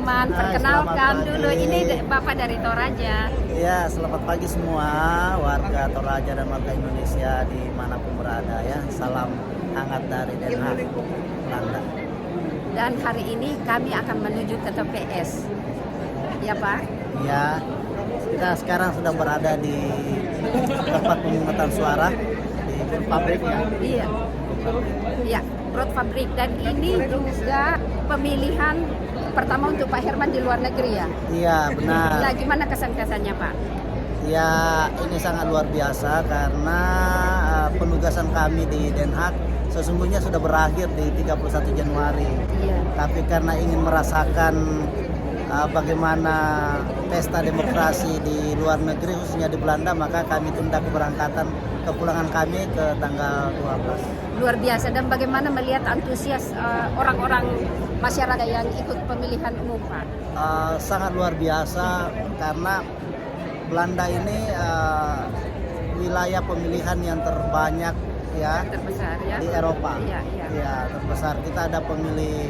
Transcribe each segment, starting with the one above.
Herman. Perkenalkan dulu, ini Bapak dari Toraja. Ya, selamat pagi semua warga Toraja dan warga Indonesia dimanapun berada ya. Salam hangat dari Den Haag, Belanda. Dan hari ini kami akan menuju ke TPS. Ya Pak? Ya, kita sekarang sedang berada di tempat pemungutan suara di pabrik ya. Iya. Ya, Broad Fabrik. Dan ini juga pemilihan pertama untuk Pak Herman di luar negeri ya? Iya, benar. Nah, gimana kesan-kesannya Pak? Ya, ini sangat luar biasa karena penugasan kami di Den Haag sesungguhnya sudah berakhir di 31 Januari. Iya. Tapi karena ingin merasakan bagaimana pesta demokrasi di luar negeri khususnya di Belanda, maka kami tunda kepulangan kami ke tanggal 12. Luar biasa. Dan bagaimana melihat antusias orang-orang masyarakat yang ikut pemilihan umum Pak? Sangat luar biasa karena Belanda ini wilayah pemilihan yang terbanyak ya, Terbesar ya? di Eropa. Iya. Ya, terbesar. Kita ada pemilih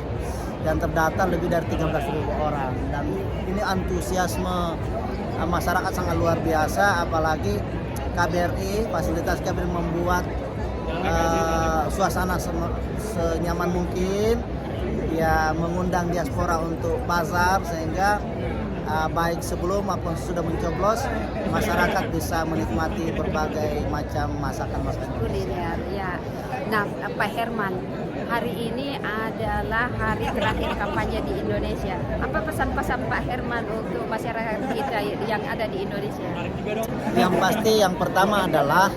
yang terdata lebih dari 13.000 orang, dan ini antusiasme masyarakat sangat luar biasa, apalagi KBRI, fasilitas KBRI membuat suasana senyaman mungkin ya, mengundang diaspora untuk bazar sehingga baik sebelum maupun sudah mencoblos masyarakat bisa menikmati berbagai macam masakan-masakan Kuliner ya. Nah, Pak Herman, hari ini adalah hari terakhir kampanye di Indonesia. Apa pesan-pesan Pak Herman untuk masyarakat kita yang ada di Indonesia? Yang pasti yang pertama adalah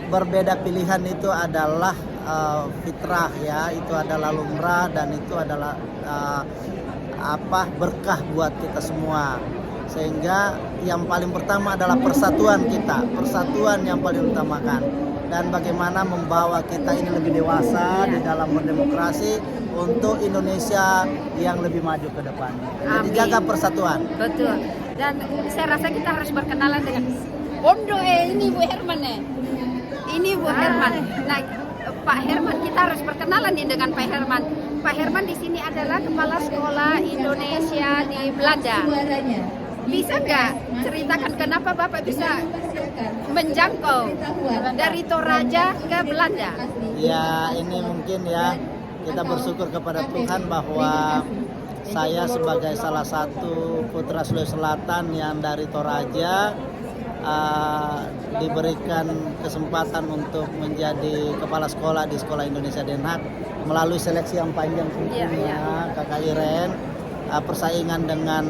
berbeda pilihan itu adalah fitrah ya, itu adalah lumrah dan itu adalah berkah buat kita semua. Sehingga yang paling pertama adalah persatuan kita, persatuan yang paling utamakan, dan bagaimana membawa kita ini lebih dewasa di dalam berdemokrasi untuk Indonesia yang lebih maju ke depan. Jadi jaga persatuan. Betul. Dan saya rasa kita harus berkenalan dengan Bondo ini Bu Herman Ini Bu Herman. Nah, Pak Herman, kita harus berkenalan nih dengan Pak Herman. Pak Herman di sini adalah Kepala Sekolah Indonesia di Belanda. Bisa nggak ceritakan kenapa Bapak bisa menjangkau dari Toraja ke Belanda? Ya, ini mungkin ya, kita bersyukur kepada Tuhan bahwa saya sebagai salah satu putra Sulawesi Selatan yang dari Toraja diberikan kesempatan untuk menjadi kepala sekolah di Sekolah Indonesia Den Haag melalui seleksi yang panjang tentunya, Kakak Iren, persaingan dengan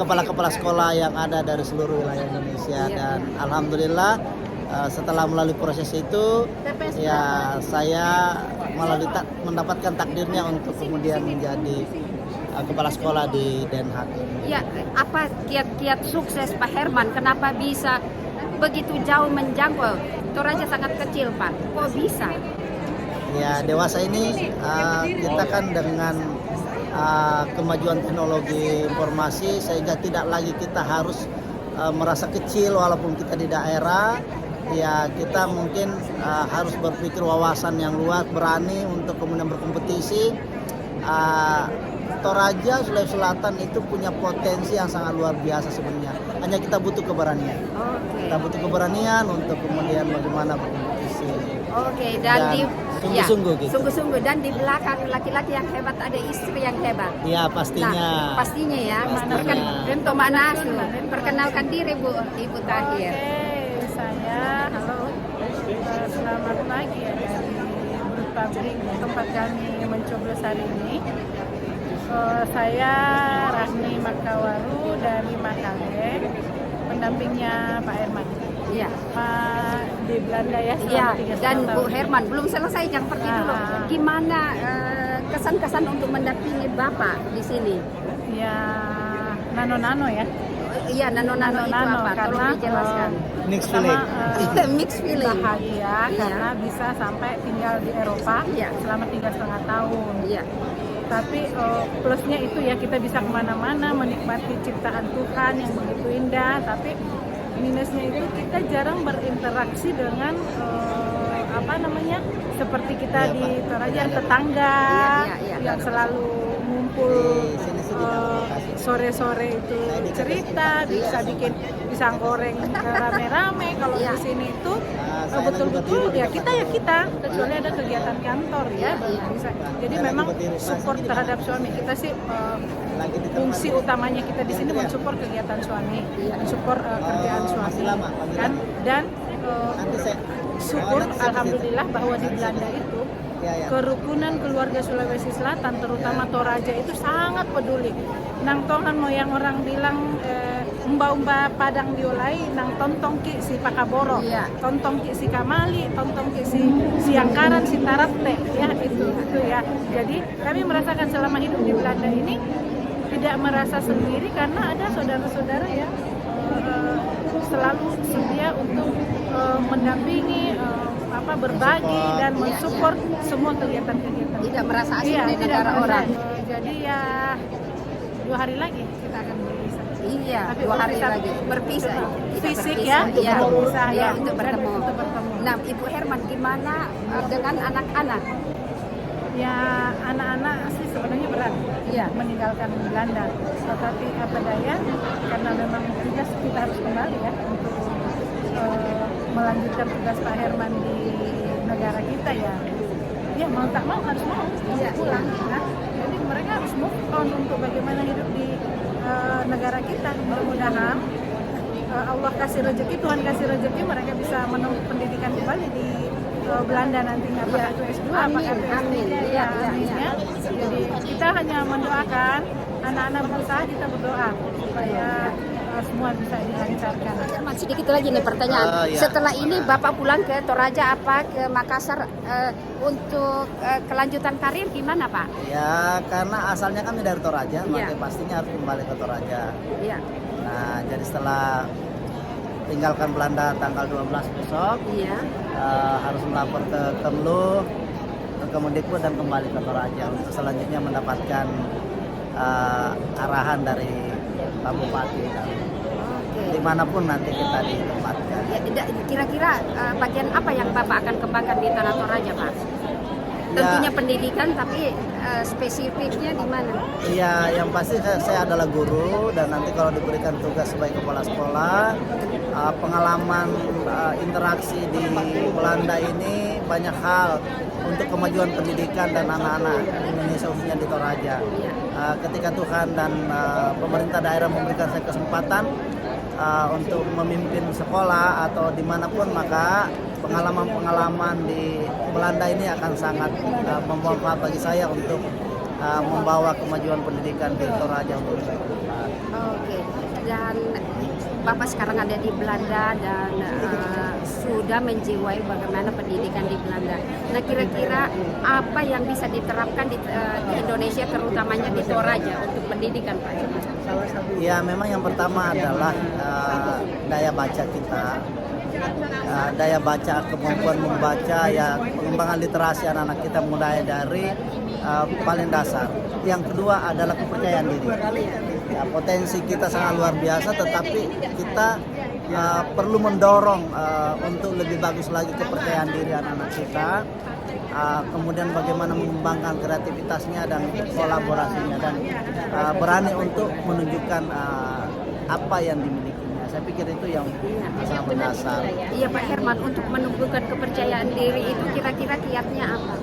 kepala-kepala sekolah yang ada dari seluruh wilayah Indonesia, dan alhamdulillah setelah melalui proses itu ya saya mendapatkan takdirnya untuk kemudian menjadi kepala sekolah di Den Haag. Ya, apa kiat-kiat sukses Pak Herman? Kenapa bisa begitu jauh menjangkau? Toraja sangat kecil Pak, kok bisa? Ya, dewasa ini kita kan dengan kemajuan teknologi informasi sehingga tidak lagi kita harus merasa kecil walaupun kita di daerah. Ya, kita mungkin harus berpikir wawasan yang luas, berani untuk kemudian berkompetisi. Toraja, Sulawesi Selatan itu punya potensi yang sangat luar biasa sebenarnya. Hanya kita butuh keberanian. Kita butuh keberanian untuk kemudian bagaimana berkompetisi. Dan sungguh-sungguh gitu. Sungguh-sungguh, dan di belakang laki-laki yang hebat ada istri yang hebat. Ya, pastinya. Nah, pastinya ya. Untuk mana perkenalkan diri Bu, Ibu Tahir. Saya, halo, selamat pagi ya dari Broad Fabrik tempat kami mencoblos hari ini. Saya Rahmi Makawaru dari Makale, pendampingnya Pak Herman. Iya. Pak di Belanda ya. Iya. Dan Bu tahun. Herman belum selesai, jangan pergi dulu. Gimana kesan-kesan untuk mendampingi Bapak di sini? Ya, nano-nano ya. Iya, nano-nano itu apa? Tolong dijelaskan. Mixed feeling. Mixed feeling. Bahagia karena bisa sampai tinggal di Eropa selama 3,5 tahun. Iya. Tapi plusnya itu ya, kita bisa kemana-mana menikmati ciptaan Tuhan yang begitu indah. Tapi minusnya itu kita jarang berinteraksi dengan seperti kita di Toraja, tetangga yang selalu kumpul Di sini sih di dalam lokasi. sore-sore itu cerita, bisa bikin pisang goreng rame-rame. Kalau Iya. di sini itu saya betul-betul lagi berdiri di ya depan kita ya rumah. kita, kecuali ada kegiatan kantor ya baru Iya. bisa. Jadi Saya lagi memang berdiri. support Saya terhadap suami kita sih Lagi di tempat. fungsi utamanya kita di sini mensupport kegiatan suami, mensupport kerjaan suami, masih lama, panggilan. kan? Dan Nanti saya syukur nanti saya alhamdulillah cerita. bahwa di Nanti saya Belanda cerita. itu Ya. kerukunan keluarga Sulawesi Selatan terutama Toraja itu sangat peduli. Nang tohan yang orang bilang umba-umba padang diolai nang tontong ki si pakaboro, Iya. tontong ki si kamali, tontong ki si angkaran si tarate ya itu ya. Jadi kami merasakan selama hidup di Belanda ini tidak merasa sendiri karena ada saudara-saudara yang selalu sedia untuk mendampingi berbagi dan mensupport semua kegiatan-kegiatan. Tidak merasa asing Iya, di tidak negara merasa. orang. Jadi ya 2 hari lagi kita akan berpisah. Iya, Tapi 2 hari berpisah- lagi berpisah. Kita Fisik berpisah, ya, iya. berpisah Iya, ya, untuk bertemu. Untuk bertemu. Nah, Ibu Herman gimana dengan anak-anak? Ya anak-anak sih sebenarnya berat Iya. meninggalkan Belanda, tetapi apa daya karena memang tugas kita harus kembali ya untuk melanjutkan tugas Pak Herman di negara kita ya. Ya mau tak mau harus mau Iya, pulang. Nah, jadi mereka harus move on untuk bagaimana hidup di negara kita. Mudah-mudahan Allah kasih rezeki, Tuhan kasih rezeki mereka bisa menempuh pendidikan kembali di Belanda nantinya, apakah itu S2, apakah itu S3, Amin. ya, Iya, amin iya. ya. Jadi kita hanya mendoakan anak-anak berusaha, kita berdoa supaya semua bisa dilancarkan. Herman, sedikit lagi nih pertanyaan. Iya. Setelah ini Bapak pulang ke Toraja apa ke Makassar untuk kelanjutan karir gimana, Pak? Ya, karena asalnya kami dari Toraja, Iya. maka pastinya harus kembali ke Toraja. Iya. Nah, jadi setelah tinggalkan Belanda tanggal 12 besok, Iya. harus melapor ke Kemlu, ke Kemendikbud dan kembali ke Toraja untuk selanjutnya mendapatkan arahan dari Pak Bupati dan Oke. dimanapun nanti kita ditempatkan. Ya, kira-kira bagian apa yang Bapak akan kembangkan di Tanah Toraja, Pak? Ya. Tentunya pendidikan, tapi spesifiknya di mana? Iya, yang pasti saya adalah guru dan nanti kalau diberikan tugas sebagai kepala sekolah, pengalaman interaksi di Belanda ini banyak hal untuk kemajuan pendidikan dan anak-anak Indonesia khususnya di Toraja. Iya. Ketika Tuhan dan pemerintah daerah memberikan saya kesempatan untuk memimpin sekolah atau dimanapun, maka pengalaman-pengalaman di Belanda ini akan sangat bermanfaat bagi saya untuk membawa kemajuan pendidikan di Toraja untuk Oke. Dan Bapak sekarang ada di Belanda dan sudah menjiwai bagaimana pendidikan di Belanda. Nah, kira-kira apa yang bisa diterapkan di Indonesia, terutamanya di Toraja untuk pendidikan, Pak? Ya, memang yang pertama adalah daya baca kita, daya baca, kemampuan membaca, ya pengembangan literasi anak-anak kita mulai dari paling dasar. Yang kedua adalah kepercayaan diri. Ya, potensi kita sangat luar biasa, tetapi kita perlu mendorong untuk lebih bagus lagi kepercayaan diri anak-anak kita. Kemudian bagaimana mengembangkan kreativitasnya dan kolaborasinya dan berani untuk menunjukkan apa yang dimilikinya. Saya pikir itu yang sangat mendasar. Iya, Pak Herman, untuk menumbuhkan kepercayaan diri itu kira-kira kiatnya apa?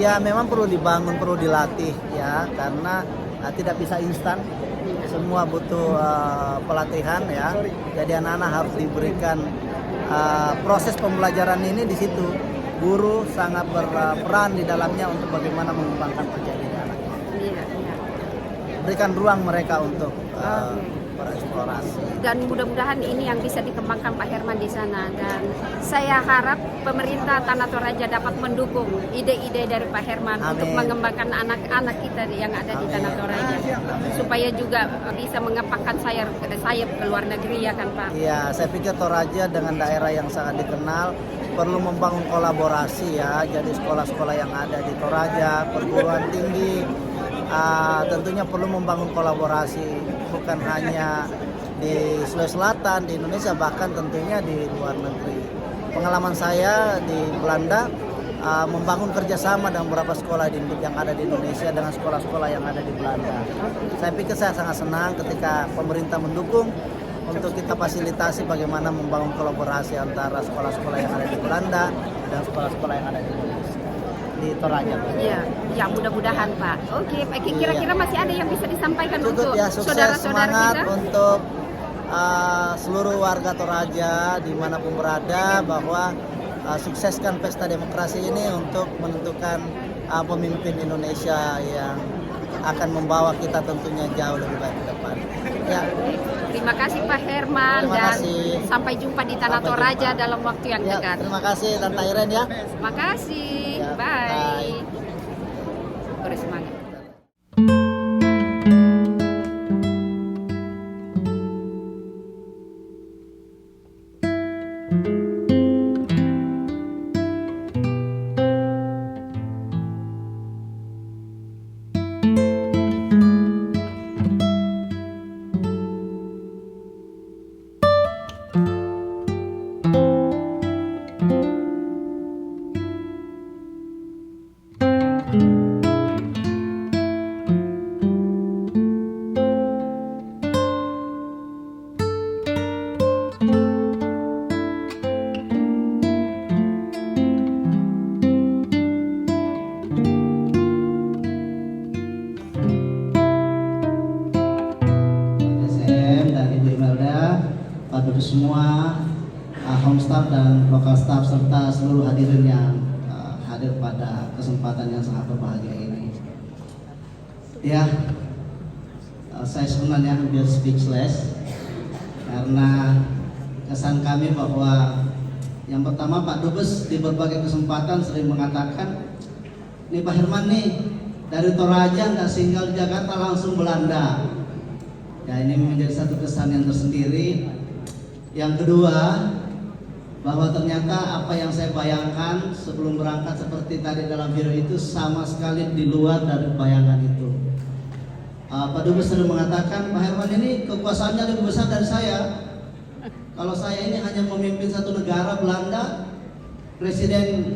Ya, memang perlu dibangun, perlu dilatih ya, karena tidak bisa instan. Semua butuh pelatihan ya. Jadi anak-anak harus diberikan proses pembelajaran ini di situ. Guru sangat berperan di dalamnya untuk bagaimana mengembangkan percaya diri anak. Iya, iya. Berikan ruang mereka untuk bereksplorasi. Dan mudah-mudahan ini yang bisa dikembangkan Pak Herman di sana, dan saya harap pemerintah Tanah Toraja dapat mendukung ide-ide dari Pak Herman. Amin. Untuk mengembangkan anak-anak kita yang ada di Tanah Toraja, supaya juga bisa mengepakkan sayap ke luar negeri, ya kan, Pak? Iya, saya pikir Toraja dengan daerah yang sangat dikenal perlu membangun kolaborasi ya. Jadi sekolah-sekolah yang ada di Toraja, perguruan tinggi, tentunya perlu membangun kolaborasi bukan hanya di Sulawesi Selatan, di Indonesia, bahkan tentunya di luar negeri. Pengalaman saya di Belanda membangun kerjasama dengan beberapa sekolah yang ada di Indonesia dengan sekolah-sekolah yang ada di Belanda. Saya pikir saya sangat senang ketika pemerintah mendukung untuk kita fasilitasi bagaimana membangun kolaborasi antara sekolah-sekolah yang ada di Belanda dan sekolah-sekolah yang ada di Indonesia. Di Toraja. Iya, ya mudah-mudahan Pak. Oke, Pak, kira-kira masih ada yang bisa disampaikan Cukup untuk ya, sukses, saudara-saudara semangat kita? untuk seluruh warga Toraja dimanapun berada, bahwa sukseskan pesta demokrasi ini untuk menentukan pemimpin Indonesia yang akan membawa kita tentunya jauh lebih baik ke depan. Ya. Terima kasih Pak Herman Terima dan kasih. sampai jumpa di Tanah Sampai Toraja jumpa. dalam waktu yang Ya, dekat. terima kasih Tante Iren ya. Terima kasih. Ya, Bye. bye. Bersemangat. SM dan Ibu Imelda, Pak Dubes semua, home staff dan lokal staff serta seluruh hadirin yang hadir pada kesempatan yang sangat berbahagia ini. Ya, saya sebenarnya hampir speechless karena kesan kami bahwa yang pertama Pak Dubes di berbagai kesempatan sering mengatakan, nih Pak Herman nih dari Toraja nggak singgah di Jakarta langsung Belanda. Ya, ini menjadi satu kesan yang tersendiri. Yang kedua, bahwa ternyata apa yang saya bayangkan sebelum berangkat seperti tadi dalam video itu sama sekali di luar dari bayangan itu. Pak Dubes sering mengatakan, Pak Herman ini kekuasaannya lebih besar dari saya. Kalau saya ini hanya memimpin satu negara, Belanda, Presiden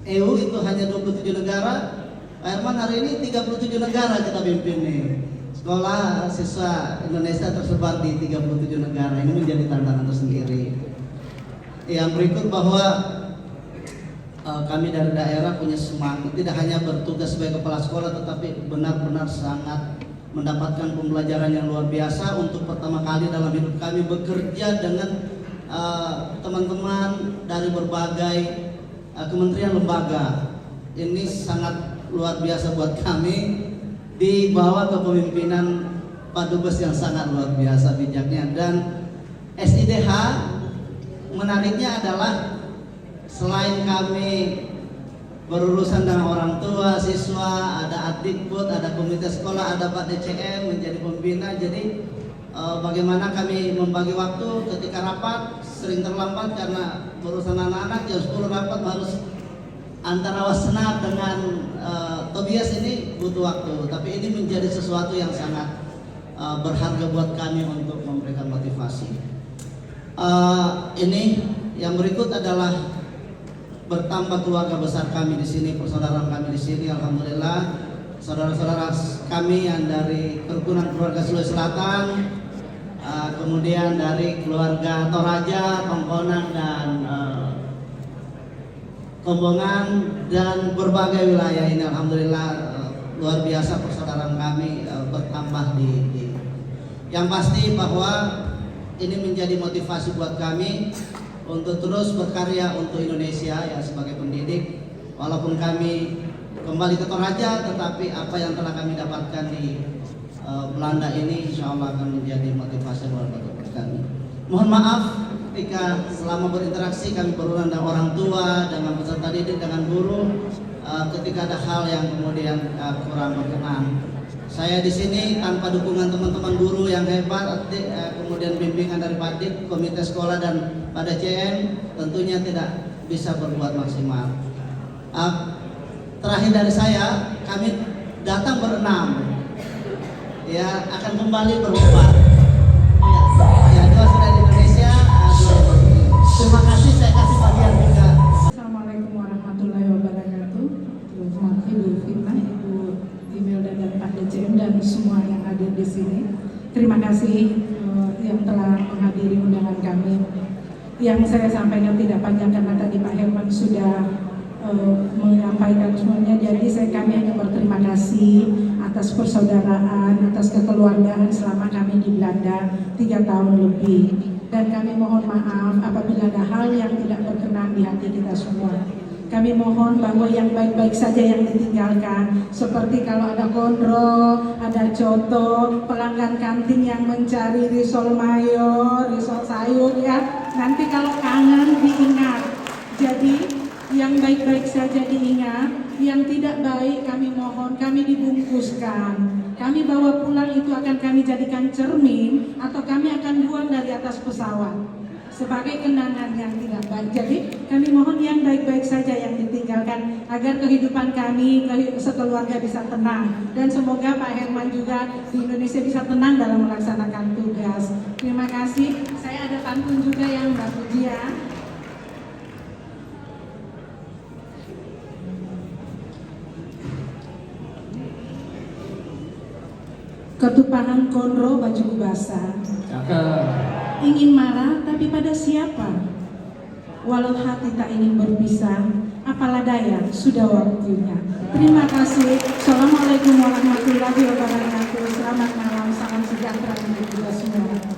EU itu hanya 27 negara. Pak Herman hari ini 37 negara kita pimpin nih. Sekolah siswa Indonesia tersebar di 37 negara. Ini menjadi tantangan tersendiri. Yang berikut bahwa kami dari daerah punya semangat, tidak hanya bertugas sebagai kepala sekolah, tetapi benar-benar sangat mendapatkan pembelajaran yang luar biasa untuk pertama kali dalam hidup kami bekerja dengan teman-teman dari berbagai kementerian lembaga. Ini sangat luar biasa buat kami, di bawah kepemimpinan Pak Dubes yang sangat luar biasa bijaknya. Dan SIDH menariknya adalah selain kami berurusan dengan orang tua, siswa, ada Adikbud, ada komite sekolah, ada Pak DCM menjadi pembina. Jadi bagaimana kami membagi waktu ketika rapat sering terlambat karena berurusan anak-anak, jam 10 rapat harus antara Wassenat dengan Tobias ini butuh waktu, tapi ini menjadi sesuatu yang sangat berharga buat kami untuk memberikan motivasi. Ini yang berikut adalah bertambah keluarga besar kami di sini, persaudaraan kami di sini. Alhamdulillah, saudara-saudara kami yang dari kerukunan keluarga Sulawesi Selatan, kemudian dari keluarga Toraja, Tongkonan dan Kombongan dan berbagai wilayah ini, alhamdulillah luar biasa persaudaraan kami bertambah di. Yang pasti bahwa ini menjadi motivasi buat kami untuk terus berkarya untuk Indonesia ya sebagai pendidik. Walaupun kami kembali ke Toraja, tetapi apa yang telah kami dapatkan di Belanda ini insya Allah akan menjadi motivasi luar biasa buat kami. Mohon maaf ketika selama berinteraksi kami berulang dengan orang tua, dengan peserta didik, dengan guru, ketika ada hal yang kemudian kurang berkenan. Saya di sini tanpa dukungan teman-teman guru yang hebat, kemudian bimbingan dari Pak Dik, komite sekolah dan pada CM, tentunya tidak bisa berbuat maksimal. Terakhir dari saya, kami datang berenam, ya akan kembali berempat. Ya, dua sudah di Indonesia, dua. Terima kasih, saya kasih bagian juga. Assalamualaikum terima kasih yang telah menghadiri undangan kami. Yang saya sampaikan tidak panjang karena tadi Pak Herman sudah menyampaikan semuanya. Jadi kami hanya berterima kasih atas persaudaraan, atas kekeluargaan selama kami di Belanda 3 tahun lebih. Dan kami mohon maaf apabila ada hal yang tidak berkenan di hati kita semua. Kami mohon bahwa yang baik-baik saja yang ditinggalkan, seperti kalau ada gondrong, ada coto, pelanggan kantin yang mencari risol mayo, risol sayur ya. Nanti kalau kangen diingat. Jadi yang baik-baik saja diingat, yang tidak baik kami mohon kami dibungkuskan. Kami bawa pulang itu akan kami jadikan cermin atau kami akan buang dari atas pesawat sebagai kenangan yang tidak baik. Jadi kami mohon yang baik-baik saja yang ditinggalkan agar kehidupan kami sekeluarga bisa tenang, dan semoga Pak Herman juga di Indonesia bisa tenang dalam melaksanakan tugas. Terima kasih. Saya ada pantun juga yang Mbak Pujia. Ketupahan konro bajuku basah. Ingin marah tapi pada siapa? Walau hati tak ingin berpisah, apalah daya sudah waktunya. Terima kasih. Assalamualaikum warahmatullahi wabarakatuh. Selamat malam, salam sejahtera untuk kita semua.